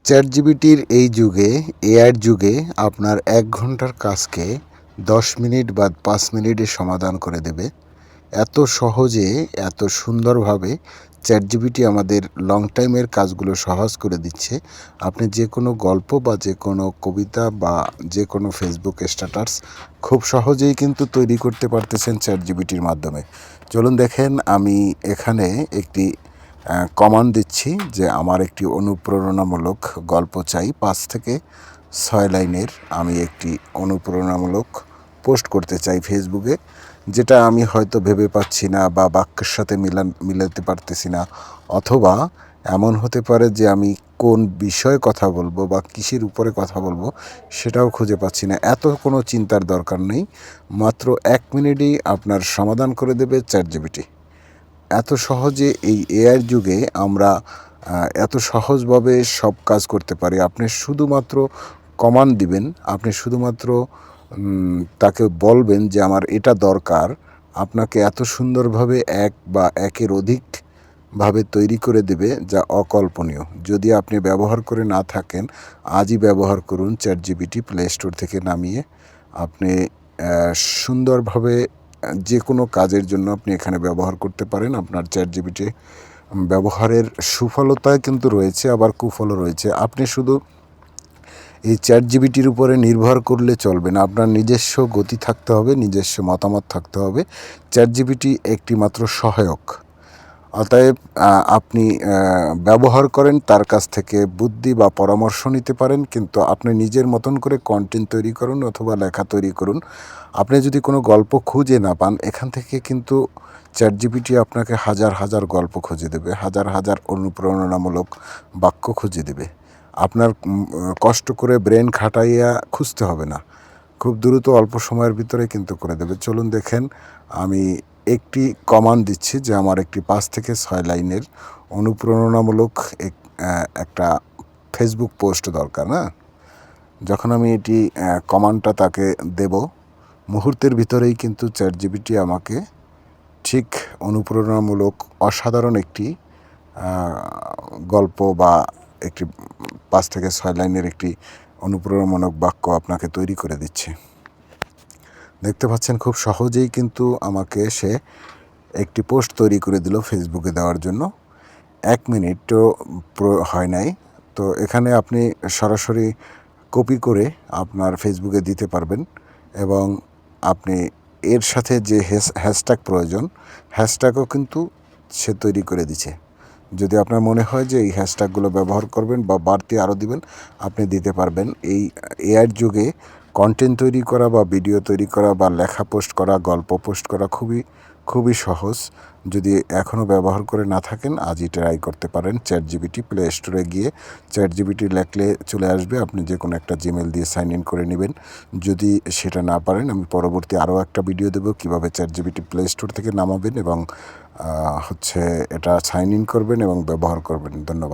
চ্যাটজিপিটির এই যুগে, এআইয়ের যুগে আপনার ১ ঘন্টার কাজকে ১০ মিনিট বা ৫ মিনিটে সমাধান করে দেবে। এত সহজে, এত সুন্দরভাবে চ্যাটজিপিটি আমাদের লং টাইমের কাজগুলো সহজ করে দিচ্ছে। আপনি যেকোনো গল্প বা যেকোনো কবিতা বা যেকোনো ফেসবুক স্ট্যাটাস খুব সহজেই কিন্তু তৈরি করতে পারতেছেন চ্যাটজিপিটির মাধ্যমে। চলুন দেখেন, আমি এখানে একটি কমান্ড দিচ্ছি যে আমার একটি অনুপ্রেরণামূলক গল্প চাই ৫ থেকে ৬ লাইনের। আমি একটি অনুপ্রেরণামূলক পোস্ট করতে চাই ফেসবুকে, যেটা আমি হয়তো ভেবে পাচ্ছি না বা বাক্যের সাথে মিলাতে পারতেছি না, অথবা এমন হতে পারে যে আমি কোন বিষয়ে কথা বলবো বা কিসের উপরে কথা বলবো সেটাও খুঁজে পাচ্ছি না। এত কোনো চিন্তার দরকার নেই, মাত্র ১ মিনিটেই আপনার সমাধান করে দেবে চ্যাটজিপিটি। এত সহজে এই এআইয়ের যুগে আমরা এত সহজভাবে সব কাজ করতে পারি। আপনি শুধুমাত্র কমান্ড দিবেন, আপনি শুধুমাত্র তাকে বলবেন যে আমার এটা দরকার, আপনাকে এত সুন্দরভাবে এক বা একের অধিক ভাবে তৈরি করে দেবে, যা অকল্পনীয়। যদি আপনি ব্যবহার করে না থাকেন, আজই ব্যবহার করুন চ্যাটজিপিটি প্লে স্টোর থেকে নামিয়ে। আপনি সুন্দরভাবে যে কোনো কাজের জন্য আপনি এখানে ব্যবহার করতে পারেন। আপনার চ্যাটজিপিটি ব্যবহারের সুফলতায় কিন্তু রয়েছে, আবার কুফলও রয়েছে। আপনি শুধু এই চ্যাটজিপিটির উপরে নির্ভর করলে চলবে না, আপনার নিজস্ব গতি থাকতে হবে, নিজস্ব মতামত থাকতে হবে। চ্যাটজিপিটি একটি মাত্র সহায়ক। অতএব আপনি ব্যবহার করেন, তার কাছ থেকে বুদ্ধি বা পরামর্শ নিতে পারেন, কিন্তু আপনি নিজের মতন করে কন্টেন্ট তৈরি করুন অথবা লেখা তৈরি করুন। আপনি যদি কোনো গল্প খুঁজে না পান, এখান থেকে কিন্তু চ্যাটজিপিটি আপনাকে হাজার হাজার গল্প খুঁজে দেবে, হাজার হাজার অনুপ্রেরণামূলক বাক্য খুঁজে দেবে। আপনার কষ্ট করে ব্রেন খাটাইয়া খুঁজতে হবে না, খুব দ্রুত অল্প সময়ের ভিতরে কিন্তু করে দেবে। চলুন দেখেন, আমি একটি কমান্ড দিচ্ছি যে আমার একটি ৫ থেকে ৬ লাইনের অনুপ্রেরণামূলক একটা ফেসবুক পোস্ট দরকার। না, যখন আমি এটি কমান্ডটা তাকে দেব, মুহূর্তের ভিতরেই কিন্তু চ্যাটজিপিটি আমাকে ঠিক অনুপ্রেরণামূলক অসাধারণ একটি গল্প বা একটি ৫ থেকে ৬ লাইনের একটি অনুপ্রেরণামূলক বাক্য আপনাকে তৈরি করে দিচ্ছে। দেখতে পাচ্ছেন, খুব সহজেই কিন্তু আমাকে সে একটি পোস্ট তৈরি করে দিল ফেসবুকে দেওয়ার জন্য। ১ মিনিটও হয় নাই। তো এখানে আপনি সরাসরি কপি করে আপনার ফেসবুকে দিতে পারবেন, এবং আপনি এর সাথে যে হ্যাশট্যাগ প্রয়োজন, হ্যাশট্যাগও কিন্তু সে তৈরি করে দিছে। যদি আপনার মনে হয় যে এই হ্যাশট্যাগুলো ব্যবহার করবেন বা বাড়তি আরও দিবেন, আপনি দিতে পারবেন। এই এআইয়ের যুগে কন্টেন্ট তৈরি করা বা ভিডিও তৈরি করা বা লেখা পোস্ট করা, গল্প পোস্ট করা খুবই সহজ। যদি এখনও ব্যবহার করে না থাকেন, আজই ট্রাই করতে পারেন। চ্যাটজিপিটি প্লে স্টোরে গিয়ে চ্যাটজিপিটি লেখলে চলে আসবে, আপনি যে কোনো একটা জিমেল দিয়ে সাইন ইন করে নেবেন। যদি সেটা না পারেন, আমি পরবর্তী আরও একটা ভিডিও দেবো কীভাবে চ্যাটজিপিটি প্লে স্টোর থেকে নামাবেন এবং এটা সাইন ইন করবেন এবং ব্যবহার করবেন। ধন্যবাদ।